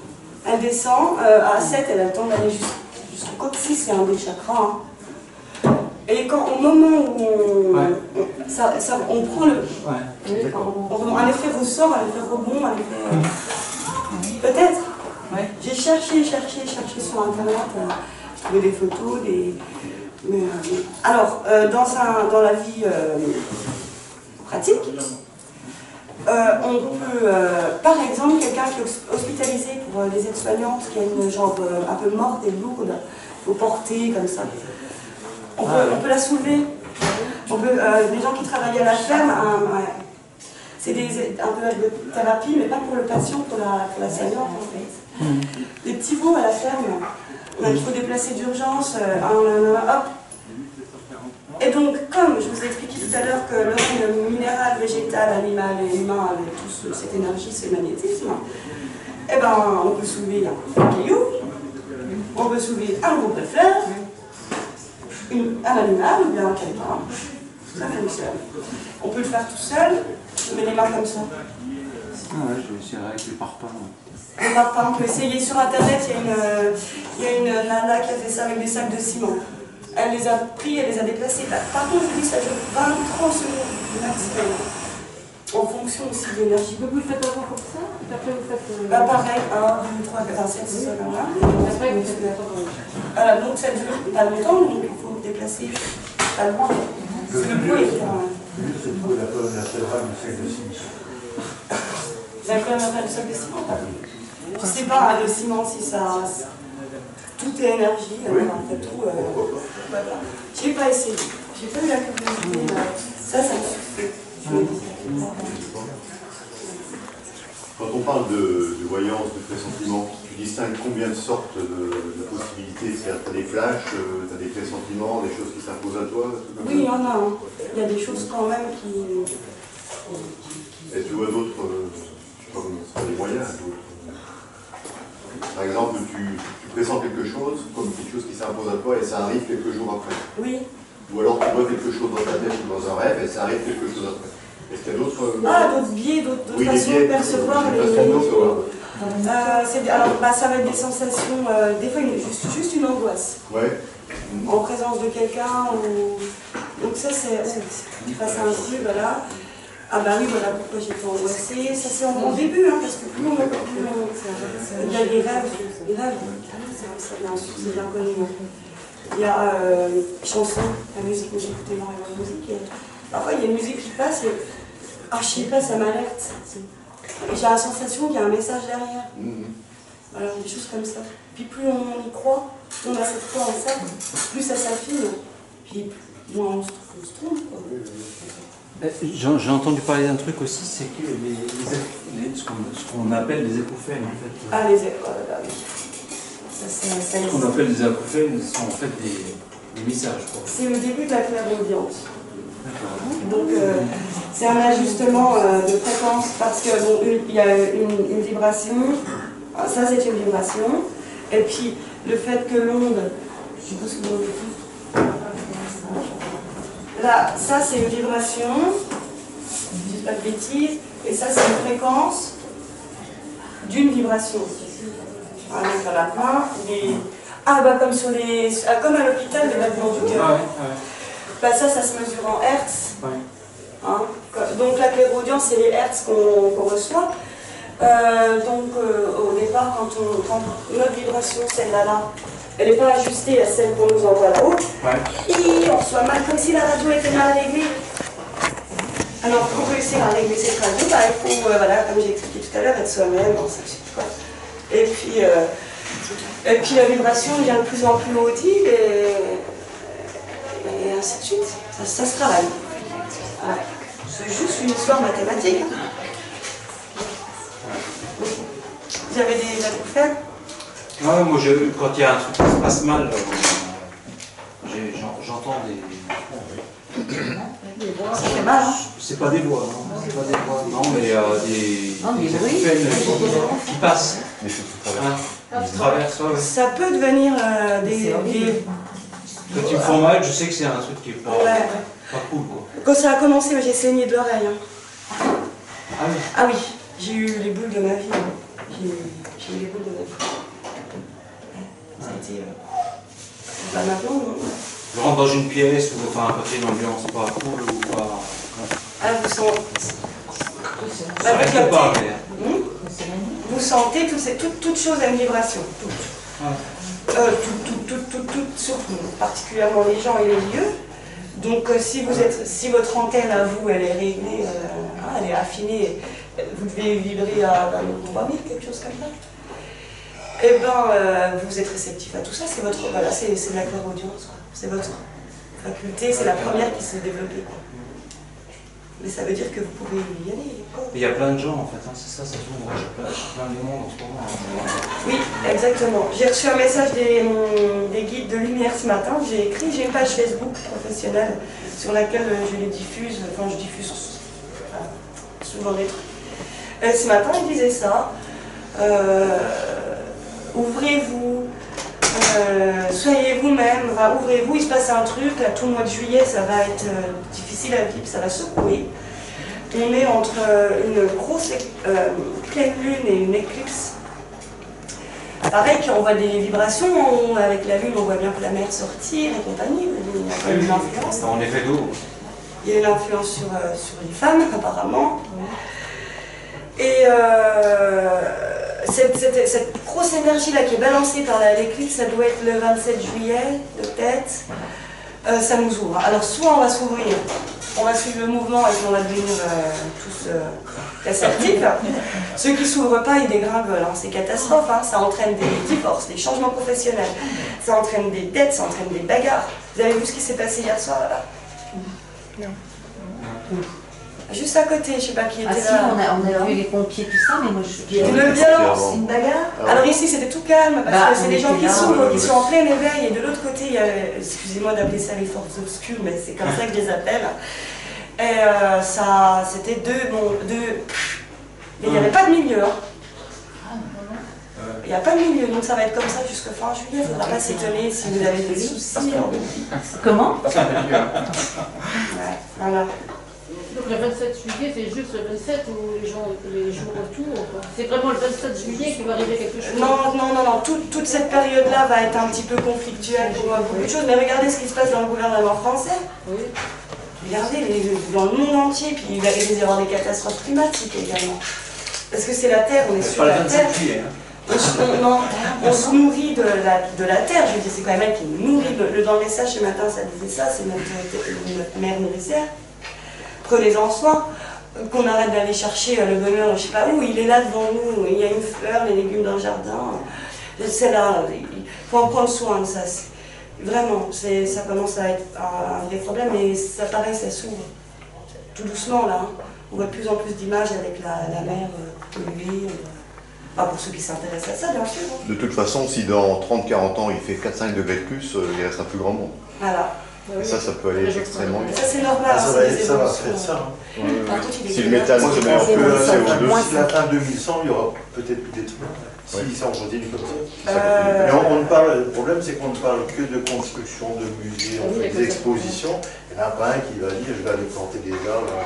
elle descend à 7, elle a le temps d'aller jusqu'au coccyx, c'est un des chakras. Hein. Et quand au moment où on prend le. Ouais. Un effet ressort, un effet rebond, un effet. Peut-être. Ouais. J'ai cherché sur internet, j'ai trouvé des photos, alors, dans la vie pratique, on peut, par exemple, quelqu'un qui est hospitalisé pour des aides-soignantes, qui a une jambe un peu morte et lourde, il faut porter comme ça. On peut la soulever. Les gens qui travaillent à la ferme, c'est un peu de thérapie, mais pas pour le patient, pour la soignante en fait. Les petits veaux à la ferme, il faut déplacer d'urgence, hop. Et donc, comme je vous ai expliqué tout à l'heure que le règne minéral, végétal, animal et humain avaient tous cette énergie, ce magnétisme, eh ben, on peut soulever un caillou, on peut soulever un groupe de fleurs, un animal ou bien un calepin. Ça fonctionne. On peut le faire tout seul, je mets les mains comme ça. Ah ouais, je vais essayer avec les parpaings. Les parpaings, on peut essayer sur internet, il y a une nana qui a fait ça avec des sacs de ciment. Elle les a pris, elle les a déplacés. Par contre, je vous dis, ça dure 20-30 secondes maximum. En fonction aussi de l'énergie. Vous le faites avant comme ça, et après vous faites... Pareil, 1, 2, 3, 4, 5, 6, 7, voilà. Après vous faites la photo. Voilà, donc ça dure pas longtemps, donc il faut déplacer pas loin. C'est le bruit. C'est pour la colonne latérale du sac de ciment. La colonne latérale du sac de ciment, je sais pas, le ciment, si ça... Tout est énergie, alors en fait tout... J'ai pas essayé, j'ai pas eu la curiosité. Ça me suffit. Quand on parle de voyance, de pressentiment, tu distingues combien de sortes de possibilités? C'est-à-dire que tu as des flashs, tu as des pressentiments, des choses qui s'imposent à toi? Oui, il y en a. Hein. Il y a des choses quand même qui... Et tu vois d'autres, je sais pas, c'est pas des moyens, d'autres. Par exemple, tu pressens quelque chose, comme quelque chose qui s'impose à toi et ça arrive quelques jours après. Oui. Ou alors tu vois quelque chose dans ta tête ou dans un rêve et ça arrive quelque chose après. Est-ce qu'il y a d'autres... d'autres biais, d'autres façons de percevoir les... Alors, ça va être des sensations, des fois juste une angoisse. Ouais. En présence de quelqu'un ou... Donc ça, c'est... Tu passes à un truc, voilà. Ah bah oui, voilà pourquoi j'étais angoissée. Ça c'est en début, hein, parce que plus on... Il y a les rêves, c'est bien connu. Il y a chansons, la musique, moi j'écoutais énormément de musique. Et parfois il y a une musique qui passe et... Ah je sais pas, ça m'alerte. Et j'ai la sensation qu'il y a un message derrière. Voilà, des choses comme ça. Puis plus on y croit, plus on a cette foi en ça, plus ça s'affine. Puis moins on se trompe. J'ai entendu parler d'un truc aussi, c'est que ce qu'on appelle les acouphènes en fait. Ah, les oui. Ce qu'on appelle les acouphènes sont en fait des messages. C'est le début de la clairaudience. Donc c'est un ajustement de fréquence parce que bon, il y a une vibration, ça c'est une vibration, et puis le fait que l'onde, je sais pas ce que vous avez dit. Là, ça c'est une vibration, je dis pas de bêtises, et ça c'est une fréquence d'une vibration. Ah, donc à la fin, comme sur les. Comme à l'hôpital, les battements du cœur. Ah ouais. Bah ça se mesure en hertz. Ouais. Hein. Donc la clairaudience, c'est les hertz qu'on reçoit. Au départ, quand notre vibration, celle-là, elle n'est pas ajustée à celle qu'on nous envoie là-haut, et on reçoit mal, comme si la radio était mal réglée. Alors pour réussir à régler cette radio, bah, il faut, comme j'ai expliqué tout à l'heure, être soi-même, ça suffit quoi. Et puis la vibration devient de plus en plus audible et ainsi de suite. Ça se travaille. Ouais. C'est juste une histoire mathématique. Vous avez des acouphènes? Ouais, moi, quand il y a un truc qui se passe mal, j'entends des... voix. Ça fait mal, hein. C'est pas des voix, non. C'est pas des voix, non, mais des bruits. acouphènes qui passent. Mais c'est tout travers. Qui traversent, ouais. Ça peut devenir des... Quand tu me fais mal, je sais que c'est un truc qui est pas cool, quoi. Quand ça a commencé, j'ai saigné de l'oreille. Hein. Ah oui. Ah oui, j'ai eu les boules de ma vie. Hein. J'ai eu les boules de ma vie. Ça a été... Pas maintenant, non. Je rentre dans une pièce où enfin, un côté d'ambiance pas cool ou pas... Ah, vous sentez... Ça reste pas, mais... Vous sentez toute chose a une vibration. Surtout, particulièrement les gens et les lieux. Donc si votre antenne à vous, elle est réglée, elle est affinée, vous devez vibrer à 3000, quelque chose comme ça. Eh bien, vous êtes réceptif à tout ça, c'est votre, voilà, c'est de la clairaudience, c'est votre faculté, c'est la première qui s'est développée. Quoi. Mais ça veut dire que vous pouvez y aller. Quoi. Il y a plein de gens en fait, hein, c'est ça s'ouvre, j'ai plein de monde en ce moment. Oui, exactement. J'ai reçu un message des guides de lumière ce matin, j'ai une page Facebook professionnelle sur laquelle je les diffuse, enfin je diffuse souvent des trucs. Ce matin, il disait ça. Ouvrez-vous, soyez vous-même, ouvrez-vous, il se passe un truc, là, tout le mois de juillet, ça va être difficile à vivre, ça va secouer. On est entre une grosse pleine lune et une éclipse. Pareil qu'on voit des vibrations, avec la lune on voit bien que la mer sortir et compagnie, il y a quand même une influence. En effet d'eau. Il y a une influence sur les femmes apparemment. Et cette grosse énergie-là qui est balancée par l'éclipse, ça doit être le 27 juillet, de tête, ça nous ouvre. Alors soit on va s'ouvrir, on va suivre le mouvement et puis on va devenir tous assertifs. Ceux qui ne s'ouvrent pas, ils dégringolent, hein. C'est catastrophe, hein. Ça entraîne des divorces, des changements professionnels, ça entraîne des dettes, ça entraîne des bagarres. Vous avez vu ce qui s'est passé hier soir là-bas? Non. Juste à côté, je ne sais pas qui était là. On a vu les pompiers, tout ça, mais moi je... Une violence, une bagarre. Alors ici c'était tout calme, parce que c'est des gens qui s'ouvrent, qui sont en plein éveil, et de l'autre côté, il y a, excusez-moi d'appeler ça les forces obscures, mais c'est comme ça que je les appelle. Et ça, c'était deux, mais il n'y avait pas de milieu. Hein. Il n'y a pas de milieu, donc ça va être comme ça jusqu'à fin juillet, il ne faudra pas s'étonner si vous avez des soucis. Comment? Ouais, voilà. Donc le 27 juillet, c'est juste le 27 ou les jours autour? C'est vraiment le 27 juillet qu'il va arriver quelque chose? Non, toute cette période-là va être un petit peu conflictuelle pour beaucoup de choses, mais regardez ce qui se passe dans le gouvernement français. Oui. Regardez dans le monde entier, puis il va y avoir des catastrophes climatiques également. Parce que c'est la Terre, on est sur la Terre. On se nourrit de la Terre, je veux dire, c'est quand même elle qui nous nourrit. Dans le message ce matin, ça disait ça, c'est notre mère nourricière. Prenez-en soin, qu'on arrête d'aller chercher le bonheur, je ne sais pas où, il est là devant nous, il y a une fleur, les légumes dans le jardin, c'est là, il faut en prendre soin de ça. Vraiment, ça commence à être un vrai problème, mais ça pareil, ça s'ouvre. Tout doucement là, hein. On voit de plus en plus d'images avec la mer polluée. Pour ceux qui s'intéressent à ça, bien sûr. Hein. De toute façon, si dans 30-40 ans il fait 4-5 degrés de plus, il restera plus grand monde. Voilà. Et ça peut aller extrêmement vite. Ça c'est normal, ça va faire ça. Hein. Si le méthane se met en peu D'ici la fin 2100, il y aura peut-être plus d'êtres humains. Si ça on continue comme ça. Mais on ne parle, le problème c'est qu'on ne parle que de construction, de musées, on fait des expositions. Il n'y en a pas un qui va dire je vais aller planter des arbres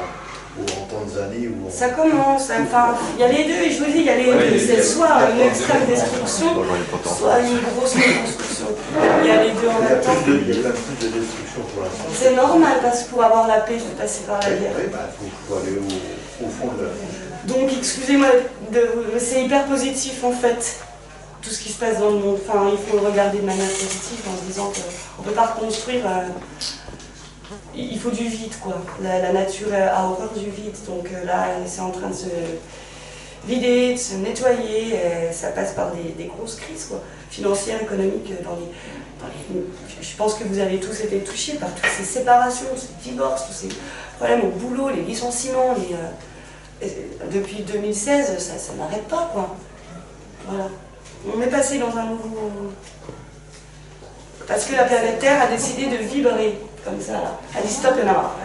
en Tanzanie ou en... Ça commence, enfin, il y a les deux, et je vous dis, il y a les deux, c'est soit une extrême destruction, soit une grosse reconstruction. Il y a les deux en même temps. Il y a plus de destruction pour l'instant. C'est normal, parce que pour avoir la paix, il faut passer par la guerre. Oui, il faut aller au fond de la... Donc, excusez-moi, c'est hyper positif en fait, tout ce qui se passe dans le monde. Enfin, il faut le regarder de manière positive en se disant qu'on ne peut pas reconstruire... il faut du vide, quoi. La nature a horreur du vide, donc là, c'est en train de se vider, de se nettoyer, et ça passe par des grosses crises, quoi, financières, économiques, je pense que vous avez tous été touchés par toutes ces séparations, ces divorces, tous ces problèmes au boulot, les licenciements, depuis 2016, ça n'arrête pas, quoi. Voilà. On est passé dans un nouveau... Parce que la planète Terre a décidé de vibrer. Comme ça, là. Elle dit stop, il y en a marre.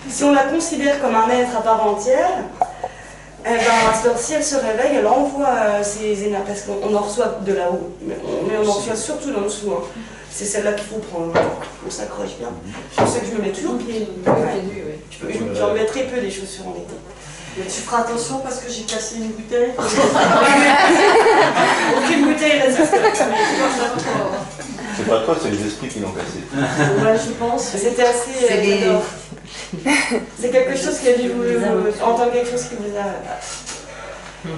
Si on la considère comme un être à part entière, eh ben, si elle se réveille, elle envoie ses énergies, parce qu'on en reçoit de là-haut, mais on en reçoit surtout d'en dessous. Hein. C'est celle-là qu'il faut prendre, on s'accroche bien. Je sais que je me mets toujours pieds nus. Ouais. J'en mets très peu des chaussures en été. Mais tu feras attention parce que j'ai cassé une bouteille. Aucune bouteille résiste. C'est pas toi, c'est les esprits qui l'ont cassé. Ouais, je pense. C'était assez... C'est quelque chose qui a dû vous entendre quelque chose qui vous a...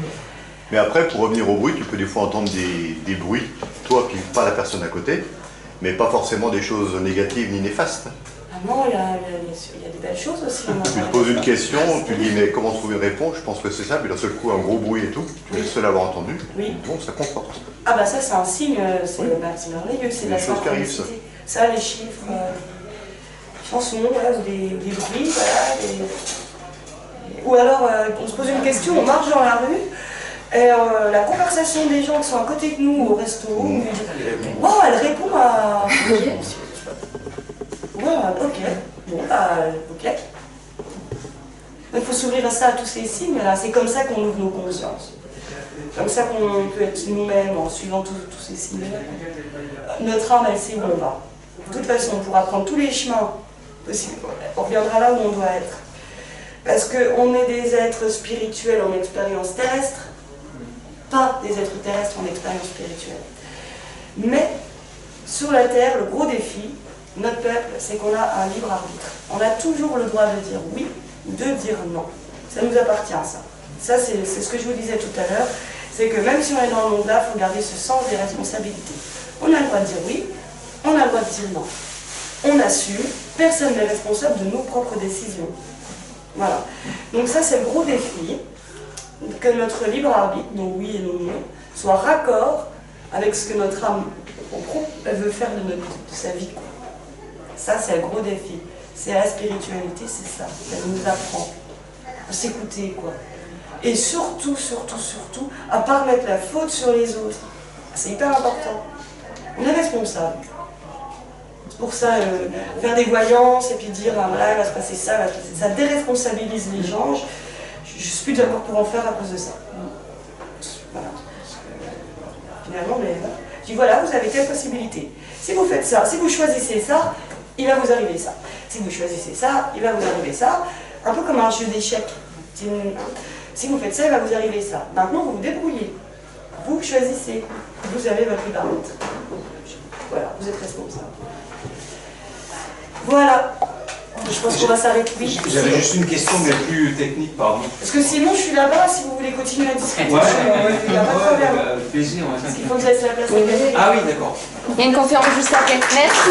Mais après, pour revenir au bruit, tu peux des fois entendre des bruits, toi puis pas la personne à côté, mais pas forcément des choses négatives ni néfastes. Ah non, il y a des belles choses aussi. Tu te poses une question, tu te dis mais comment trouver une réponse, je pense que c'est ça, puis d'un seul coup un gros bruit et tout, tu es le seul à avoir entendu, oui. Bon, ça conforte. Ah bah ça c'est un signe, c'est merveilleux, c'est la choses qui arrivent ça. Ça, les chiffres, chansons, voilà, ou des bruits, voilà, ou alors on se pose une question, on marche dans la rue, et la conversation des gens qui sont à côté de nous au resto, wow, elle répond à... Ouais, ok, bon bah, ok. Il faut s'ouvrir à ça, à tous ces signes là, c'est comme ça qu'on ouvre nos consciences. Comme ça qu'on peut être nous-mêmes en suivant tous ces signes-là. Notre âme, elle sait où on va. De toute façon, on pourra prendre tous les chemins possibles. On reviendra là où on doit être. Parce qu'on est des êtres spirituels en expérience terrestre, pas des êtres terrestres en expérience spirituelle. Mais, sur la Terre, le gros défi, notre peuple, c'est qu'on a un libre arbitre. On a toujours le droit de dire oui ou de dire non. Ça nous appartient, ça. Ça, c'est ce que je vous disais tout à l'heure. C'est que même si on est dans le monde-là, il faut garder ce sens des responsabilités. On a le droit de dire oui, on a le droit de dire non. On assume, personne n'est responsable de nos propres décisions. Voilà. Donc ça, c'est le gros défi, que notre libre arbitre, nos oui et nos non, soit raccord avec ce que notre âme elle veut faire de sa vie. Ça, c'est le gros défi. C'est la spiritualité, c'est ça. Elle nous apprend à s'écouter, quoi. Et surtout, à ne pas remettre la faute sur les autres. C'est hyper important. On est responsable. C'est pour ça, faire des voyances et puis dire, ah, voilà, il va se passer ça, ça déresponsabilise les gens. Je ne suis plus d'accord pour en faire à cause de ça. Voilà. Finalement, mais voilà. Je dis, voilà, vous avez telle possibilité. Si vous faites ça, si vous choisissez ça, il va vous arriver ça. Si vous choisissez ça, il va vous arriver ça. Un peu comme un jeu d'échecs. Si vous faites ça, il va vous arriver ça. Maintenant, vous vous débrouillez. Vous choisissez. Vous avez votre libre arbitre. Voilà, vous êtes responsable. Voilà. Je pense qu'on va s'arrêter. Oui. J'avais juste une question, mais plus technique, pardon. Parce que sinon, je suis là-bas si vous voulez continuer à discuter. Ouais, il n'y a pas de problème. Plaisir, Parce qu'il faut que je laisse la place à quelqu'un. Ah oui, d'accord. Il y a une conférence juste après. Merci.